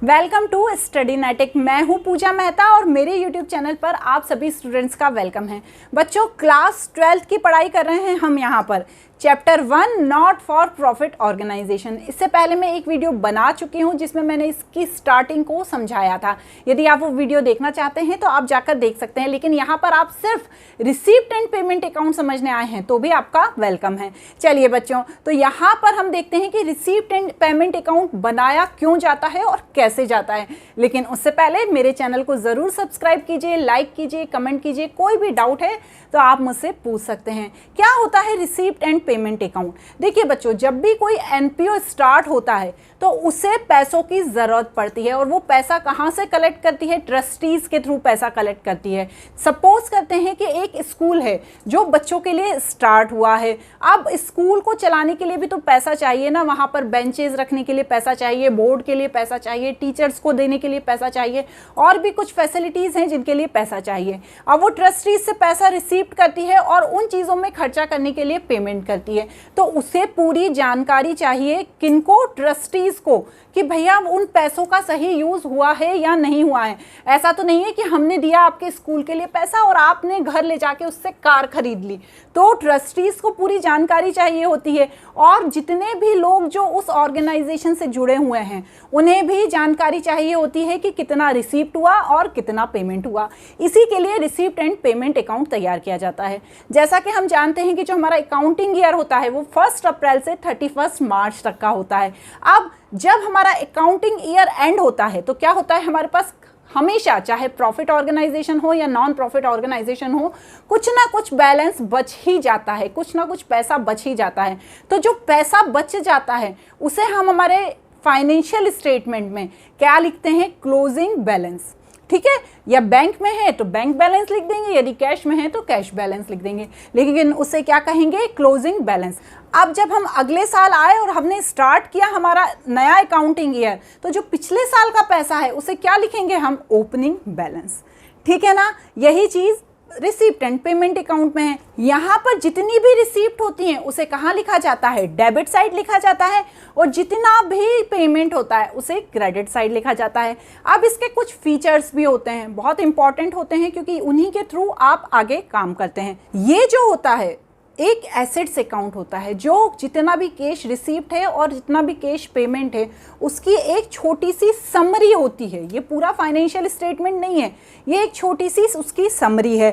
Welcome to स्टडीनेटिक। मैं हूं पूजा मेहता और मेरे यूट्यूब चैनल पर आप सभी स्टूडेंट्स का वेलकम है। बच्चों, क्लास 12th की पढ़ाई कर रहे हैं हम यहाँ पर। Chapter 1 not for profit organisation. इससे पहले मैं एक वीडियो बना चुकी हूँ जिसमें मैंने इसकी स्टार्टिंग को समझाया था। यदि आप वो वीडियो देखना चाहते हैं तो आप जाकर देख सकते हैं, लेकिन यहाँ पर आप सिर्फ रिसीप्ट एंड पेमेंट अकाउंट समझने आए हैं तो भी आपका वेलकम है। चलिए बच्चों, तो यहाँ पर हम देखते हैं कि रिसीप्ट एंड पेमेंट अकाउंट बनाया क्यों जाता है और कैसे जाता है। लेकिन उससे पहले मेरे चैनल को ज़रूर सब्सक्राइब कीजिए, लाइक कीजिए, कमेंट कीजिए। कोई भी डाउट है तो आप मुझसे पूछ सकते हैं। क्या होता है रिसीप्ट एंड पेमेंट अकाउंट? देखिए बच्चों, जब भी कोई एनपीओ स्टार्ट होता है तो उसे पैसों की ज़रूरत पड़ती है। और वो पैसा कहाँ से कलेक्ट करती है? ट्रस्टीज़ के थ्रू पैसा कलेक्ट करती है। सपोज करते हैं कि एक स्कूल है जो बच्चों के लिए स्टार्ट हुआ है। अब स्कूल को चलाने के लिए भी तो पैसा चाहिए ना। वहाँ पर बेंचेस रखने के लिए पैसा चाहिए, बोर्ड के लिए पैसा चाहिए, टीचर्स को देने के लिए पैसा चाहिए, और भी कुछ फैसिलिटीज़ हैं जिनके लिए पैसा चाहिए। अब वो ट्रस्टीज से पैसा रिसीव करती है और उन चीज़ों में खर्चा करने के लिए पेमेंट करती है। तो उसे पूरी जानकारी चाहिए, किनको? ट्रस्टीज को, कि भैया उन पैसों का सही यूज हुआ है या नहीं हुआ है। ऐसा तो नहीं है कि हमने दिया आपके स्कूल के लिए पैसा और आपने घर ले जाके उससे कार खरीद ली। तो ट्रस्टीज को पूरी जानकारी चाहिए होती है, और जितने भी लोग जो उस ऑर्गेनाइजेशन से जुड़े हुए हैं उन्हें भी जानकारी चाहिए होती है कि कितना रिसीप्ट हुआ और कितना पेमेंट हुआ। इसी के लिए रिसीप्ट एंड पेमेंट अकाउंट तैयार किया जाता है। जैसा कि हम जानते हैं कि जो हमारा अकाउंटिंग ईयर होता है वो 1 अप्रैल से 31 मार्च तक का होता है। अब जब हमारा अकाउंटिंग ईयर एंड होता है तो क्या होता है, हमारे पास हमेशा, चाहे प्रॉफिट ऑर्गेनाइजेशन हो या नॉन प्रॉफिट ऑर्गेनाइजेशन हो, कुछ ना कुछ बैलेंस बच ही जाता है, कुछ ना कुछ पैसा बच ही जाता है। तो जो पैसा बच जाता है उसे हम हमारे फाइनेंशियल स्टेटमेंट में क्या लिखते हैं? Closing balance. ठीक है, या बैंक में है तो बैंक बैलेंस लिख देंगे, यदि कैश में है तो कैश बैलेंस लिख देंगे, लेकिन उसे क्या कहेंगे? Closing balance. अब जब हम अगले साल आए और हमने स्टार्ट किया हमारा नया अकाउंटिंग ईयर, तो जो पिछले साल का पैसा है उसे क्या लिखेंगे हम? Opening balance. ठीक है ना, यही चीज़ रिसीप्ट एंड पेमेंट अकाउंट में है। यहाँ पर जितनी भी रिसीप्ट होती हैं उसे कहाँ लिखा जाता है? डेबिट साइड लिखा जाता है, और जितना भी पेमेंट होता है उसे क्रेडिट साइड लिखा जाता है। अब इसके कुछ फीचर्स भी होते हैं, बहुत इंपॉर्टेंट होते हैं, क्योंकि उन्हीं के थ्रू आप आगे काम करते हैं। ये जो होता है एक एसेट्स अकाउंट होता है, जो जितना भी कैश रिसीप्ट है और जितना भी कैश पेमेंट है उसकी एक छोटी सी समरी होती है। ये पूरा फाइनेंशियल स्टेटमेंट नहीं है, ये एक छोटी सी उसकी समरी है।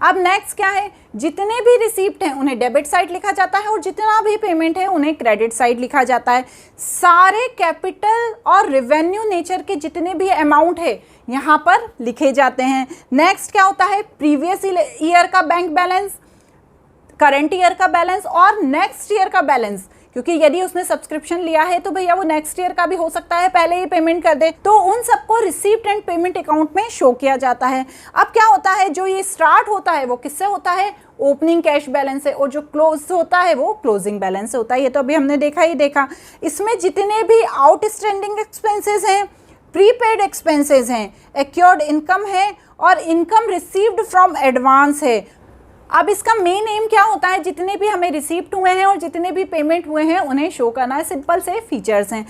अब नेक्स्ट क्या है? जितने भी रिसीप्ट हैं उन्हें डेबिट साइड लिखा जाता है, और जितना भी पेमेंट है उन्हें क्रेडिट साइड लिखा जाता है। सारे कैपिटल और रेवेन्यू नेचर के जितने भी अमाउंट है यहाँ पर लिखे जाते हैं। नेक्स्ट क्या होता है? प्रीवियस ईयर का बैंक बैलेंस, करंट ईयर का बैलेंस और नेक्स्ट ईयर का बैलेंस, क्योंकि यदि उसने सब्सक्रिप्शन लिया है तो भैया वो नेक्स्ट ईयर का भी हो सकता है, पहले ही पेमेंट कर दे। तो उन सबको रिसीप्ट एंड पेमेंट अकाउंट में शो किया जाता है। अब क्या होता है, जो ये स्टार्ट होता है वो किससे होता है? ओपनिंग कैश बैलेंस से, और जो क्लोज होता है वो क्लोजिंग बैलेंस से होता है। ये तो अभी हमने देखा। इसमें जितने भी आउटस्टैंडिंग एक्सपेंसेस हैं, प्रीपेड एक्सपेंसेस हैं, एक्योर्ड इनकम है और इनकम रिसीव्ड फ्रॉम एडवांस है। अब इसका मेन एम क्या होता है? जितने भी हमें रिसीप्ट हुए हैं और जितने भी पेमेंट हुए हैं उन्हें शो करना है। सिंपल से फीचर्स हैं।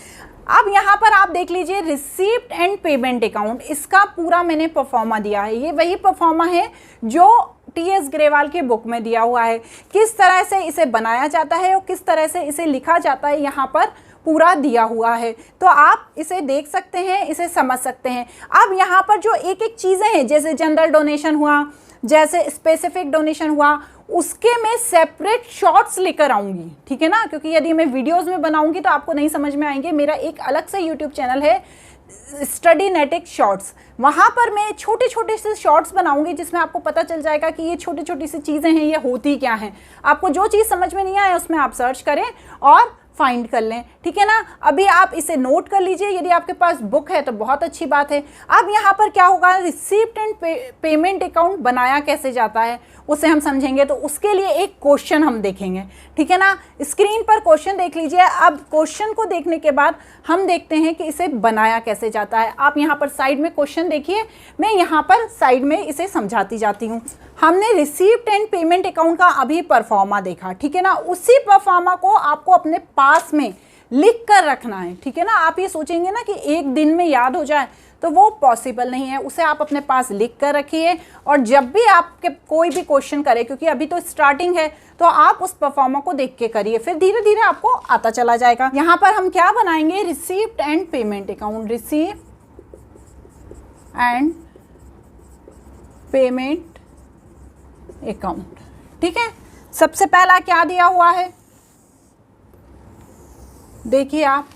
अब यहाँ पर आप देख लीजिए रिसीप्ट एंड पेमेंट अकाउंट, इसका पूरा मैंने परफॉर्मा दिया है। ये वही परफॉर्मा है जो टी.एस. ग्रेवाल के बुक में दिया हुआ है। किस तरह से इसे बनाया जाता है और किस तरह से इसे लिखा जाता है यहाँ पर पूरा दिया हुआ है। तो आप इसे देख सकते हैं, इसे समझ सकते हैं। अब यहाँ पर जो एक एक चीज़ें हैं, जैसे जनरल डोनेशन हुआ, जैसे स्पेसिफिक डोनेशन हुआ, उसके मैं सेपरेट शॉर्ट्स लेकर आऊँगी। ठीक है ना, क्योंकि यदि मैं वीडियोस में बनाऊँगी तो आपको नहीं समझ में आएंगे। मेरा एक अलग से यूट्यूब चैनल है स्टडीनेटिक शॉर्ट्स, वहाँ पर मैं छोटे छोटे से शॉर्ट्स बनाऊंगी जिसमें आपको पता चल जाएगा कि ये छोटी छोटी सी चीज़ें हैं, ये होती क्या हैं। आपको जो चीज़ समझ में नहीं आए उसमें आप सर्च करें और फाइंड कर लें। ठीक है ना, अभी आप इसे नोट कर लीजिए। यदि आपके पास बुक है तो बहुत अच्छी बात है। अब यहाँ पर क्या होगा? रिसीप्ट एंड पेमेंट अकाउंट बनाया कैसे जाता है उसे हम समझेंगे। तो उसके लिए एक क्वेश्चन हम देखेंगे। ठीक है ना, स्क्रीन पर क्वेश्चन देख लीजिए। अब क्वेश्चन को देखने के बाद हम देखते हैं कि इसे बनाया कैसे जाता है। आप यहाँ पर साइड में क्वेश्चन देखिए, मैं यहाँ पर साइड में इसे समझाती जाती हूँ। हमने रिसीप्ट एंड पेमेंट अकाउंट का अभी परफॉर्मा देखा। ठीक है ना, उसी परफॉर्मा को आपको अपने पास में लिख कर रखना है, ठीक है ना। आप ये सोचेंगे ना कि एक दिन में याद हो जाए, तो वो पॉसिबल नहीं है। उसे आप अपने पास लिख कर रखिए, और जब भी आपके कोई भी क्वेश्चन करे, क्योंकि अभी तो स्टार्टिंग है, तो आप उस परफॉर्मर को देख के करिए, फिर धीरे धीरे आपको आता चला जाएगा। यहाँ पर हम क्या बनाएंगे, receipt and payment account, receipt and payment account, ठीक है। सबसे पहला क्या दिया हुआ है, देखिए आप,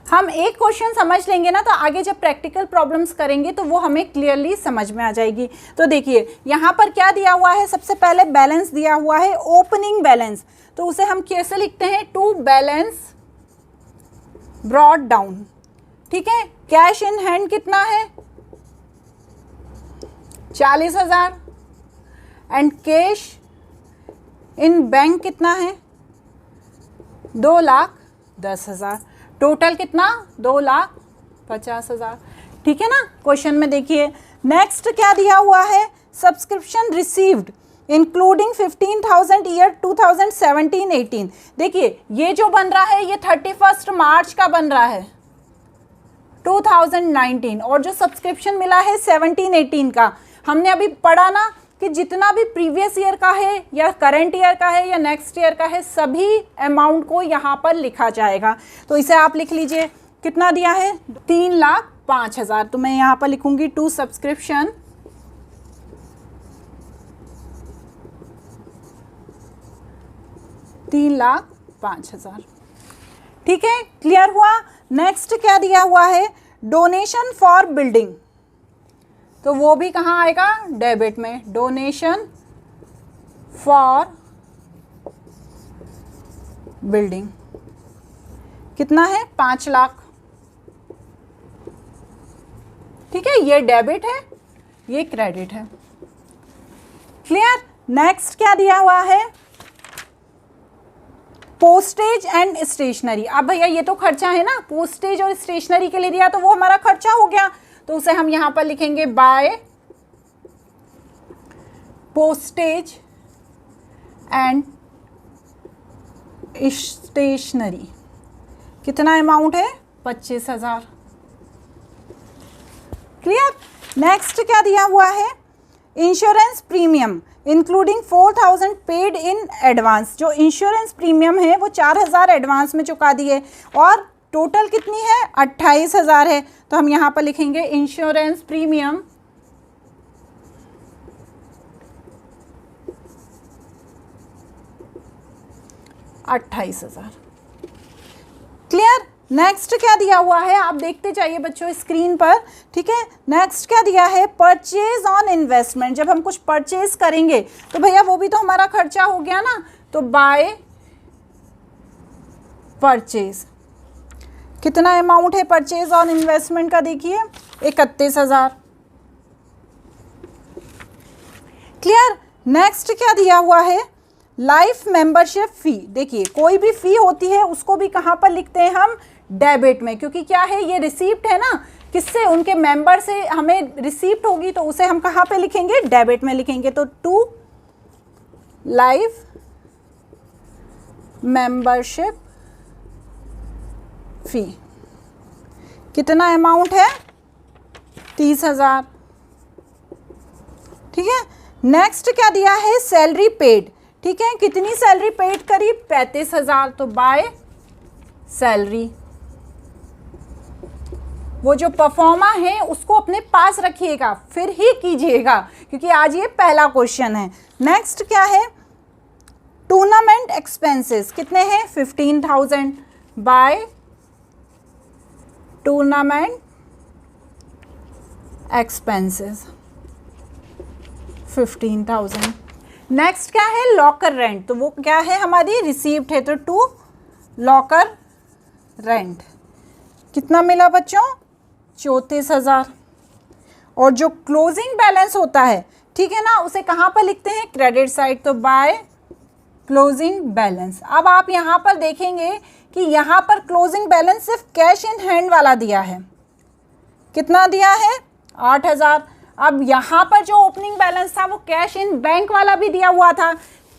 हम एक क्वेश्चन समझ लेंगे ना, तो आगे जब प्रैक्टिकल प्रॉब्लम्स करेंगे तो वो हमें क्लियरली समझ में आ जाएगी। तो देखिए यहाँ पर क्या दिया हुआ है, सबसे पहले बैलेंस दिया हुआ है, ओपनिंग बैलेंस। तो उसे हम कैसे लिखते हैं, टू बैलेंस ब्रॉट डाउन, ठीक है। कैश इन हैंड कितना है, 40,000, एंड कैश इन बैंक कितना है, 2,10,000। टोटल कितना, 2,50,000, ठीक है ना। क्वेश्चन में देखिए नेक्स्ट क्या दिया हुआ है, सब्सक्रिप्शन रिसीव्ड इंक्लूडिंग 15,000 ईयर 2017-18। देखिए ये जो बन रहा है ये 31 मार्च का बन रहा है 2019, और जो सब्सक्रिप्शन मिला है 17-18 का। हमने अभी पढ़ा ना कि जितना भी प्रीवियस ईयर का है या करंट ईयर का है या नेक्स्ट ईयर का है, सभी अमाउंट को यहाँ पर लिखा जाएगा। तो इसे आप लिख लीजिए, कितना दिया है, 3,05,000। तो मैं यहाँ पर लिखूंगी टू सब्सक्रिप्शन $3,05,000, ठीक है, क्लियर हुआ। नेक्स्ट क्या दिया हुआ है, डोनेशन फॉर बिल्डिंग, तो वो भी कहाँ आएगा, डेबिट में। डोनेशन फॉर बिल्डिंग कितना है, 5 लाख, ठीक है, ये डेबिट है, ये क्रेडिट है, क्लियर। नेक्स्ट क्या दिया हुआ है, पोस्टेज एंड स्टेशनरी। अब भैया ये तो खर्चा है ना, पोस्टेज और स्टेशनरी के लिए दिया, तो वो हमारा खर्चा हो गया, तो उसे हम यहां पर लिखेंगे बाय पोस्टेज एंड स्टेशनरी। कितना अमाउंट है, 25,000, क्लियर। नेक्स्ट क्या दिया हुआ है, insurance premium including 4,000 paid in advance. जो इंश्योरेंस प्रीमियम है वो 4,000 एडवांस में चुका दिए, और टोटल कितनी है, 28,000 है। तो हम यहाँ पर लिखेंगे इंश्योरेंस प्रीमियम 28,000, क्लियर। नेक्स्ट क्या दिया हुआ है, आप देखते जाइए बच्चों स्क्रीन पर, ठीक है। नेक्स्ट क्या दिया है, परचेज ऑन इन्वेस्टमेंट। जब हम कुछ परचेज करेंगे तो भैया वो भी तो हमारा खर्चा हो गया ना, तो बाय परचेज। कितना अमाउंट है परचेज ऑन इन्वेस्टमेंट का, देखिए 31,000, क्लियर। नेक्स्ट क्या दिया हुआ है, लाइफ मेंबरशिप फी। देखिए कोई भी फी होती है उसको भी कहाँ पर लिखते हैं हम, डेबिट में, क्योंकि क्या है ये रिसीप्ट है ना, किससे, उनके मेंबर से हमें रिसीप्ट होगी, तो उसे हम कहाँ पे लिखेंगे, डेबिट में लिखेंगे। तो टू लाइफ मेंबरशिप फी, कितना अमाउंट है, 30,000, ठीक है। नेक्स्ट क्या दिया है, सैलरी पेड, ठीक है, कितनी सैलरी पेड करी, 35,000, तो बाय सैलरी। वो जो परफॉर्मर है उसको अपने पास रखिएगा, फिर ही कीजिएगा, क्योंकि आज ये पहला क्वेश्चन है। नेक्स्ट क्या है, टूर्नामेंट एक्सपेंसेस कितने हैं, 15,000, बाय टूर्नामेंट एक्सपेंसेस 15,000। नेक्स्ट क्या है, लॉकर रेंट, तो वो क्या है, हमारी रिसीप्ट है, तो टू लॉकर रेंट। कितना मिला बच्चों, 34,000। और जो क्लोजिंग बैलेंस होता है, ठीक है ना, उसे कहाँ पर लिखते हैं, क्रेडिट साइड, तो बाय क्लोजिंग बैलेंस। अब आप यहाँ पर देखेंगे कि यहाँ पर क्लोजिंग बैलेंस सिर्फ कैश इन हैंड वाला दिया है, कितना दिया है, 8,000। अब यहाँ पर जो ओपनिंग बैलेंस था वो कैश इन बैंक वाला भी दिया हुआ था,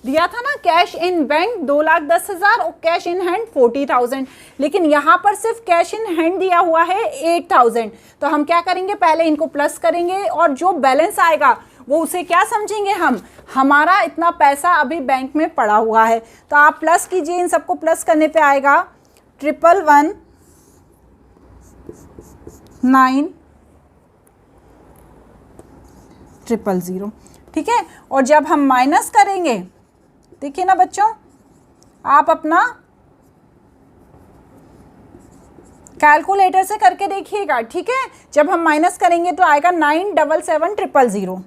दिया था ना, कैश इन बैंक 2,10,000 और कैश इन हैंड 40,000, लेकिन यहाँ पर सिर्फ कैश इन हैंड दिया हुआ है 8,000। तो हम क्या करेंगे, पहले इनको प्लस करेंगे और जो बैलेंस आएगा वो उसे क्या समझेंगे हम, हमारा इतना पैसा अभी बैंक में पड़ा हुआ है। तो आप प्लस कीजिए, इन सबको प्लस करने पे आएगा 111 9 000। ठीक है, और जब हम माइनस करेंगे, देखिए ना बच्चों, आप अपना कैलकुलेटर से करके देखिएगा। ठीक है, जब हम माइनस करेंगे तो आएगा 977,000।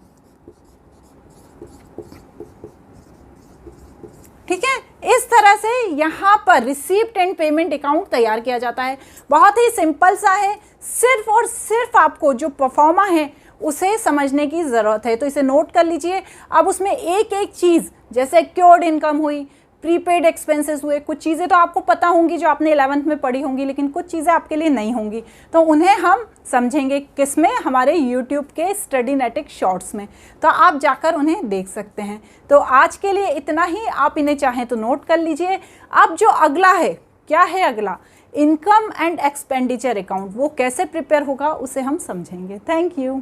ठीक है, इस तरह से यहाँ पर रिसीप्ट एंड पेमेंट अकाउंट तैयार किया जाता है। बहुत ही सिंपल सा है, सिर्फ और सिर्फ आपको जो परफॉर्मा है उसे समझने की ज़रूरत है। तो इसे नोट कर लीजिए। अब उसमें एक एक चीज़, जैसे एक्योर्ड इनकम हुई, प्रीपेड एक्सपेंसेस हुए, कुछ चीज़ें तो आपको पता होंगी जो आपने 11th में पढ़ी होंगी, लेकिन कुछ चीज़ें आपके लिए नहीं होंगी, तो उन्हें हम समझेंगे किसमें, हमारे YouTube के स्टडीनेटिक शॉर्ट्स में। तो आप जाकर उन्हें देख सकते हैं। तो आज के लिए इतना ही, आप इन्हें चाहें तो नोट कर लीजिए। अब जो अगला है, क्या है अगला, इनकम एंड एक्सपेंडिचर अकाउंट, वो कैसे प्रिपेयर होगा उसे हम समझेंगे। Thank you.